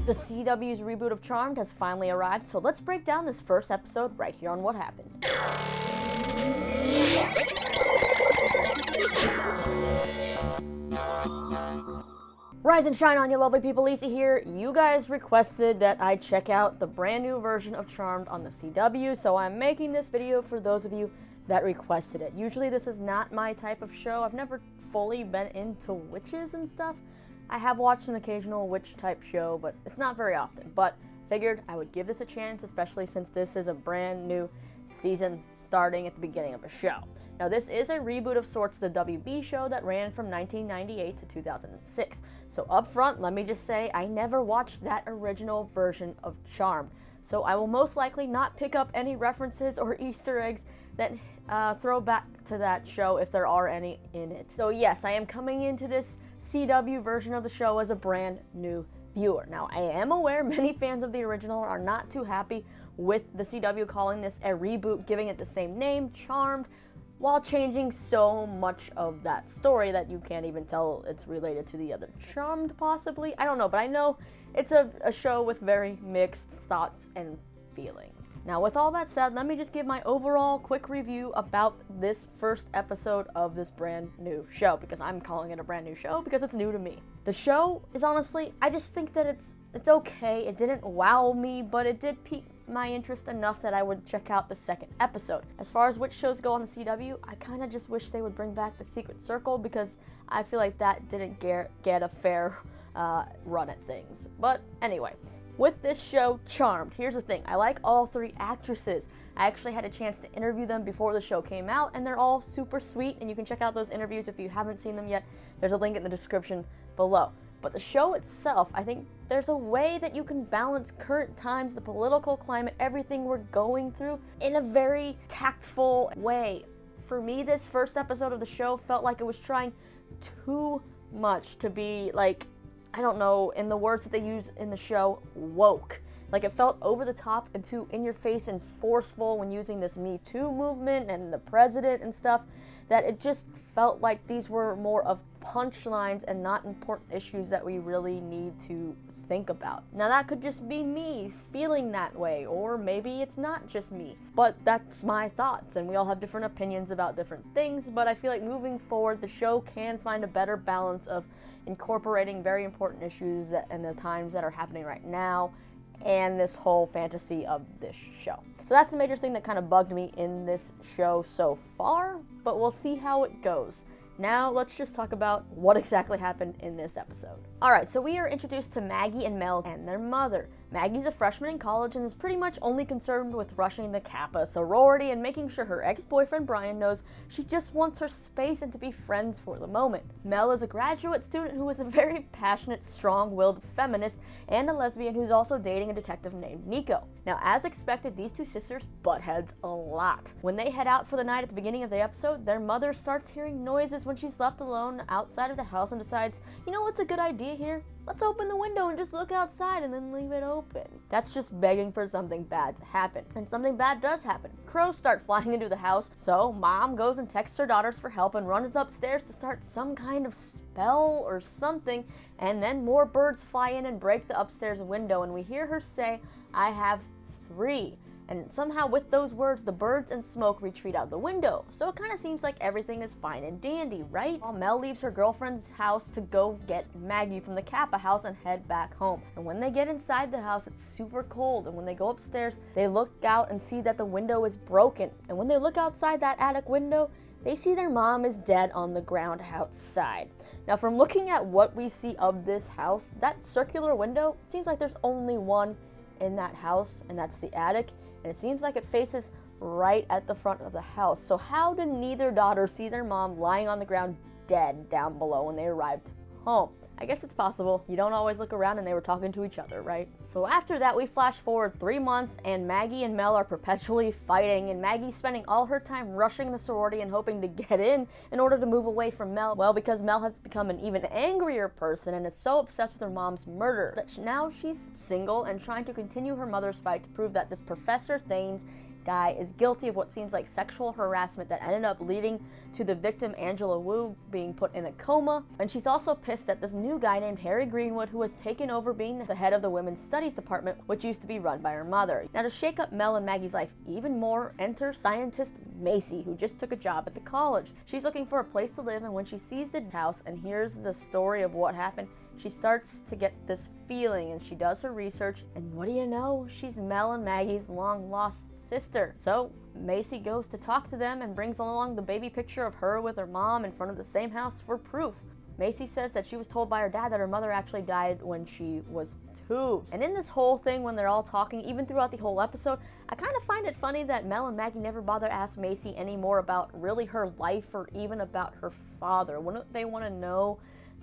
The CW's reboot of Charmed has finally arrived, so let's break down this first episode right here on What Happened. Rise and shine on, you lovely people. Lisa here. You guys requested that I check out the brand new version of Charmed on the CW, so I'm making this video for those of you that requested it. Usually this is not my type of show. I've never fully been into witches and stuff. I have watched an occasional witch type show, but it's not very often. But figured I would give this a chance, especially since this is a brand new season starting at the beginning of a show. Now, this is a reboot of sorts of the WB show that ran from 1998 to 2006. So up front, let me just say I never watched that original version of Charmed. So I will most likely not pick up any references or Easter eggs that throw back to that show if there are any in it. So yes, I am coming into this CW version of the show as a brand new viewer. Now, I am aware many fans of the original are not too happy with the CW calling this a reboot, giving it the same name, Charmed, while changing so much of that story that you can't even tell it's related to the other Charmed, possibly. I don't know, but I know it's a show with very mixed thoughts and feelings. Now, with all that said, let me just give my overall quick review about this first episode of this brand new show, because I'm calling it a brand new show because it's new to me. The show is honestly, I just think that it's okay. It didn't wow me, but it did pique my interest enough that I would check out the second episode. As far as which shows go on the CW, I kind of just wish they would bring back The Secret Circle, because I feel like that didn't get a fair run at things. But anyway, with this show, Charmed, here's the thing. I like all three actresses. I actually had a chance to interview them before the show came out, and they're all super sweet, and you can check out those interviews if you haven't seen them yet. There's a link in the description below. But the show itself, I think there's a way that you can balance current times, the political climate, everything we're going through in a very tactful way. For me, this first episode of the show felt like it was trying too much to be like, I don't know, in the words that they use in the show, woke. Like, it felt over the top and too in your face and forceful when using this Me Too movement and the president and stuff, that it just felt like these were more of punchlines and not important issues that we really need to think about. Now, that could just be me feeling that way, or maybe it's not just me, but that's my thoughts, and we all have different opinions about different things. But I feel like moving forward, the show can find a better balance of incorporating very important issues and the times that are happening right now, and this whole fantasy of this show. So that's the major thing that kind of bugged me in this show so far, but we'll see how it goes. Now, let's just talk about what exactly happened in this episode. Alright, so we are introduced to Maggie and Mel and their mother. Maggie's a freshman in college and is pretty much only concerned with rushing the Kappa sorority and making sure her ex-boyfriend Brian knows she just wants her space and to be friends for the moment. Mel is a graduate student who is a very passionate, strong-willed feminist and a lesbian who's also dating a detective named Nico. Now, as expected, these two sisters butt heads a lot. When they head out for the night at the beginning of the episode, their mother starts hearing noises when she's left alone outside of the house and decides, you know what's a good idea here? Let's open the window and just look outside and then leave it open. That's just begging for something bad to happen. And something bad does happen. Crows start flying into the house, so mom goes and texts her daughters for help and runs upstairs to start some kind of spell or something, and then more birds fly in and break the upstairs window, and we hear her say, "I have 3. And somehow with those words, the birds and smoke retreat out the window. So it kind of seems like everything is fine and dandy, right? While Mel leaves her girlfriend's house to go get Maggie from the Kappa house and head back home. And when they get inside the house, it's super cold. And when they go upstairs, they look out and see that the window is broken. And when they look outside that attic window, they see their mom is dead on the ground outside. Now, from looking at what we see of this house, that circular window, it seems like there's only one in that house, and that's the attic. And it seems like it faces right at the front of the house. So how did neither daughter see their mom lying on the ground dead down below when they arrived home? I guess it's possible. You don't always look around and they were talking to each other, right? So after that, we flash forward 3 months and Maggie and Mel are perpetually fighting, and Maggie's spending all her time rushing the sorority and hoping to get in order to move away from Mel. Well, because Mel has become an even angrier person and is so obsessed with her mom's murder that now she's single and trying to continue her mother's fight to prove that this Professor Thanes guy is guilty of what seems like sexual harassment that ended up leading to the victim Angela Wu being put in a coma. And she's also pissed at this new guy named Harry Greenwood, who has taken over being the head of the women's studies department, which used to be run by her mother. Now, to shake up Mel and Maggie's life even more, enter scientist Macy, who just took a job at the college. She's looking for a place to live, and when she sees the house and hears the story of what happened, she starts to get this feeling, and she does her research, and what do you know? She's Mel and Maggie's long-lost sister. So Macy goes to talk to them and brings along the baby picture of her with her mom in front of the same house for proof. Macy says that she was told by her dad that her mother actually died when she was 2. And in this whole thing, when they're all talking, even throughout the whole episode, I kind of find it funny that Mel and Maggie never bother to ask Macy any more about really her life or even about her father. Wouldn't they want to know,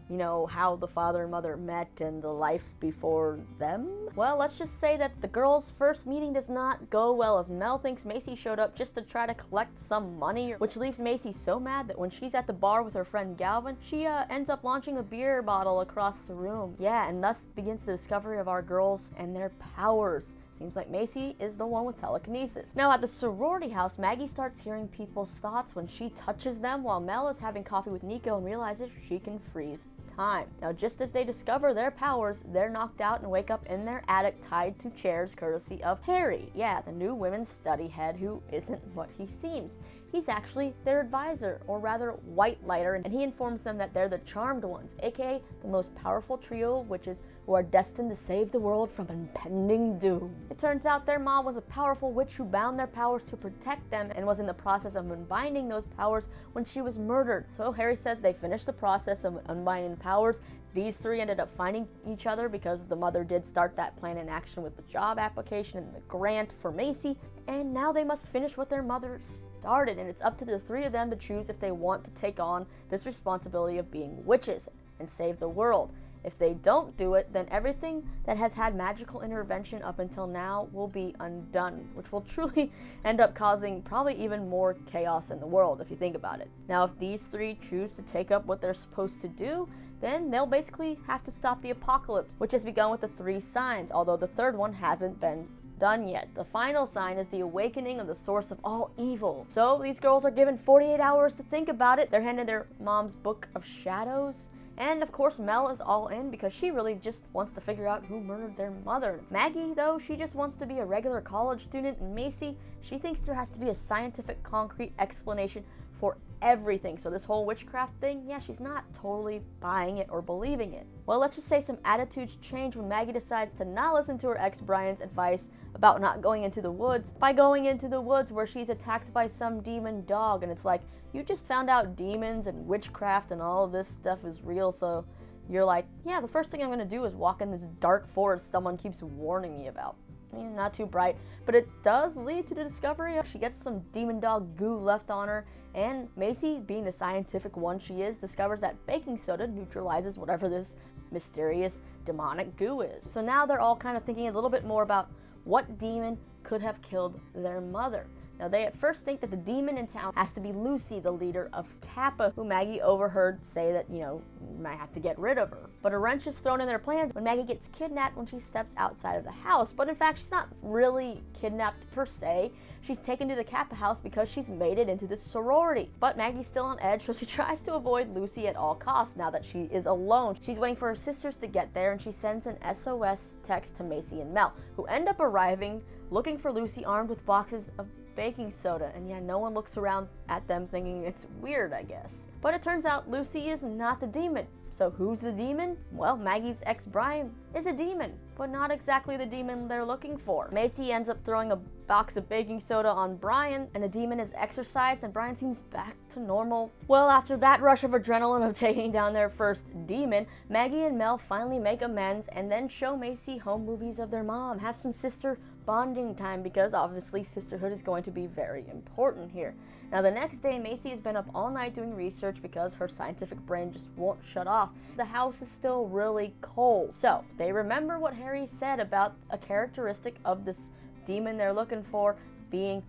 you know, how the father and mother met and the life before them? Well, let's just say that the girls' first meeting does not go well, as Mel thinks Macy showed up just to try to collect some money, which leaves Macy so mad that when she's at the bar with her friend Galvin, she ends up launching a beer bottle across the room. Yeah, and thus begins the discovery of our girls and their powers. Seems like Macy is the one with telekinesis. Now, at the sorority house, Maggie starts hearing people's thoughts when she touches them, while Mel is having coffee with Nico and realizes she can freeze time. Now, just as they discover their powers, they're knocked out and wake up in their attic tied to chairs courtesy of Harry. Yeah, the new women's study head, who isn't what he seems. He's actually their advisor, or rather white lighter, and he informs them that they're the Charmed Ones, aka the most powerful trio of witches who are destined to save the world from impending doom. It turns out their mom was a powerful witch who bound their powers to protect them and was in the process of unbinding those powers when she was murdered. So Harry says they finished the process of unbinding powers. These three ended up finding each other because the mother did start that plan in action with the job application and the grant for Macy, and now they must finish what their mother started, and it's up to the three of them to choose if they want to take on this responsibility of being witches and save the world. If they don't do it, then everything that has had magical intervention up until now will be undone, which will truly end up causing probably even more chaos in the world, if you think about it. Now, if these three choose to take up what they're supposed to do, then they'll basically have to stop the apocalypse, which has begun with the 3 signs, although the third one hasn't been done yet. The final sign is the awakening of the source of all evil. So these girls are given 48 hours to think about it. They're handed their mom's book of shadows. And of course, Mel is all in because she really just wants to figure out who murdered their mother. Maggie, though, she just wants to be a regular college student, and Macy, she thinks there has to be a scientific, concrete explanation for everything. So this whole witchcraft thing, yeah, she's not totally buying it or believing it. Well, let's just say some attitudes change when Maggie decides to not listen to her ex Brian's advice about not going into the woods by going into the woods where she's attacked by some demon dog. And it's like, you just found out demons and witchcraft and all of this stuff is real, so you're like, yeah, the first thing I'm gonna do is walk in this dark forest someone keeps warning me about. I mean, not too bright, but it does lead to the discovery. She gets some demon dog goo left on her, and Macy, being the scientific one she is, discovers that baking soda neutralizes whatever this mysterious demonic goo is. So now they're all kind of thinking a little bit more about what demon could have killed their mother. Now, they at first think that the demon in town has to be Lucy, the leader of Kappa, who Maggie overheard say that, you might have to get rid of her. But a wrench is thrown in their plans when Maggie gets kidnapped when she steps outside of the house. But in fact, she's not really kidnapped per se. She's taken to the Kappa house because she's made it into the sorority. But Maggie's still on edge, so she tries to avoid Lucy at all costs now that she is alone. She's waiting for her sisters to get there, and she sends an SOS text to Macy and Mel, who end up arriving looking for Lucy armed with boxes of baking soda, and yeah, no one looks around at them thinking it's weird, I guess. But it turns out Lucy is not the demon. So who's the demon? Well, Maggie's ex Brian is a demon, but not exactly the demon they're looking for. Macy ends up throwing a box of baking soda on Brian, and the demon is exorcised, and Brian seems back to normal. Well, after that rush of adrenaline of taking down their first demon, Maggie and Mel finally make amends and then show Macy home movies of their mom, have some sister bonding time, because obviously sisterhood is going to be very important here. Now, the next day, Macy has been up all night doing research because her scientific brain just won't shut off. The house is still really cold. So they remember what Harry said about a characteristic of this demon they're looking for being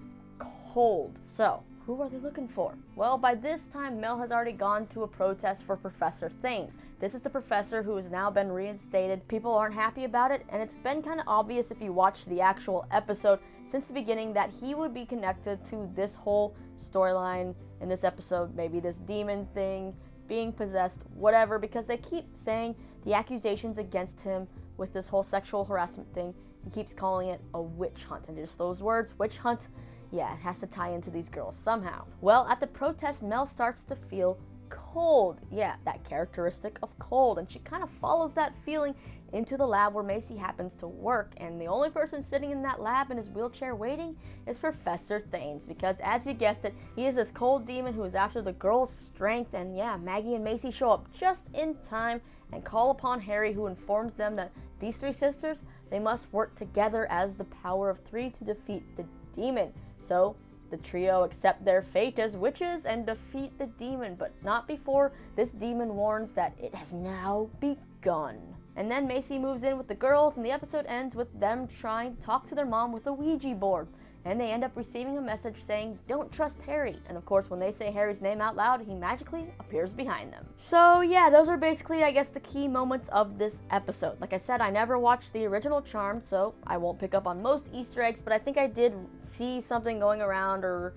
cold. So Who are they looking for? Well, by this time, Mel has already gone to a protest for Professor Thames. This is the professor who has now been reinstated. People aren't happy about it, and it's been kind of obvious if you watch the actual episode since the beginning that he would be connected to this whole storyline in this episode, maybe this demon thing, being possessed, whatever, because they keep saying the accusations against him with this whole sexual harassment thing. He keeps calling it a witch hunt, and just those words, witch hunt, yeah, it has to tie into these girls somehow. Well, at the protest, Mel starts to feel cold. Yeah, that characteristic of cold, and she kind of follows that feeling into the lab where Macy happens to work, and the only person sitting in that lab in his wheelchair waiting is Professor Thames, because as you guessed it, he is this cold demon who is after the girl's strength, and yeah, Maggie and Macy show up just in time and call upon Harry, who informs them that these three sisters, they must work together as the power of three to defeat the demon. So the trio accept their fate as witches and defeat the demon, but not before this demon warns that it has now begun. And then Macy moves in with the girls, and the episode ends with them trying to talk to their mom with a Ouija board. And they end up receiving a message saying, "Don't trust Harry." And of course, when they say Harry's name out loud, he magically appears behind them. So yeah, those are basically, I guess, the key moments of this episode. Like I said, I never watched the original Charmed, so I won't pick up on most Easter eggs, but I think I did see something going around or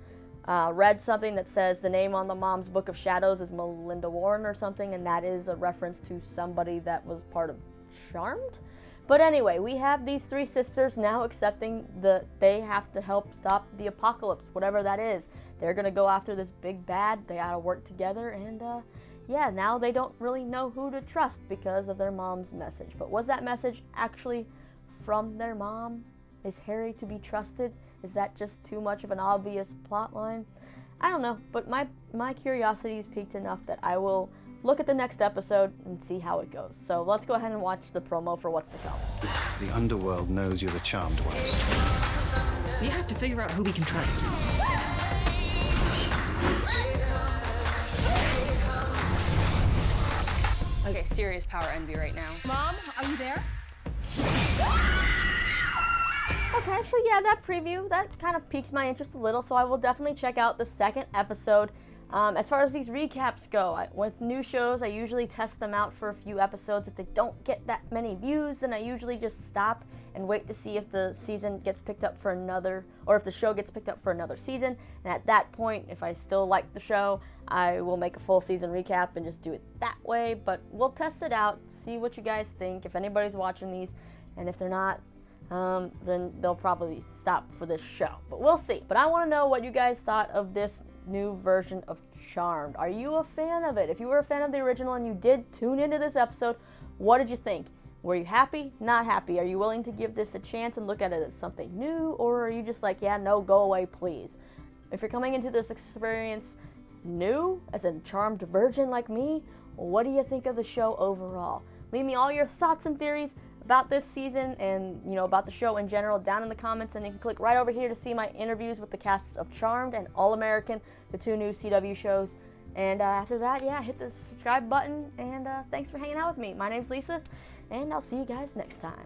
read something that says the name on the mom's book of shadows is Melinda Warren or something, and that is a reference to somebody that was part of Charmed. But anyway, we have these three sisters now accepting that they have to help stop the apocalypse, whatever that is. They're gonna go after this big bad. They gotta work together, and yeah, now they don't really know who to trust because of their mom's message. But was that message actually from their mom? Is Harry to be trusted? Is that just too much of an obvious plot line? I don't know, but my curiosity is piqued enough that I will look at the next episode and see how it goes. So let's go ahead and watch the promo for what's to come. The underworld knows you're the charmed ones. We have to figure out who we can trust. Okay, serious power envy right now. Mom, are you there? Okay, so yeah, that preview, that kind of piques my interest a little, so I will definitely check out the second episode. As far as these recaps go, with new shows, I usually test them out for a few episodes. If they don't get that many views, then I usually just stop and wait to see if the season gets picked up for another, or if the show gets picked up for another season. And at that point, if I still like the show, I will make a full season recap and just do it that way. But we'll test it out, see what you guys think, if anybody's watching these, and if they're not, then they'll probably stop for this show. But we'll see. But I want to know what you guys thought of this new version of Charmed. Are you a fan of it? If you were a fan of the original and you did tune into this episode, what did you think? Were you happy? Not happy? Are you willing to give this a chance and look at it as something new? Or are you just like, yeah, no, go away, please? If you're coming into this experience new, as a Charmed virgin like me, what do you think of the show overall? Leave me all your thoughts and theories about this season and, you know, about the show in general down in the comments, and you can click right over here to see my interviews with the casts of Charmed and All American, the two new CW shows. And after that, yeah, hit the subscribe button, and thanks for hanging out with me. My name's Lisa, and I'll see you guys next time.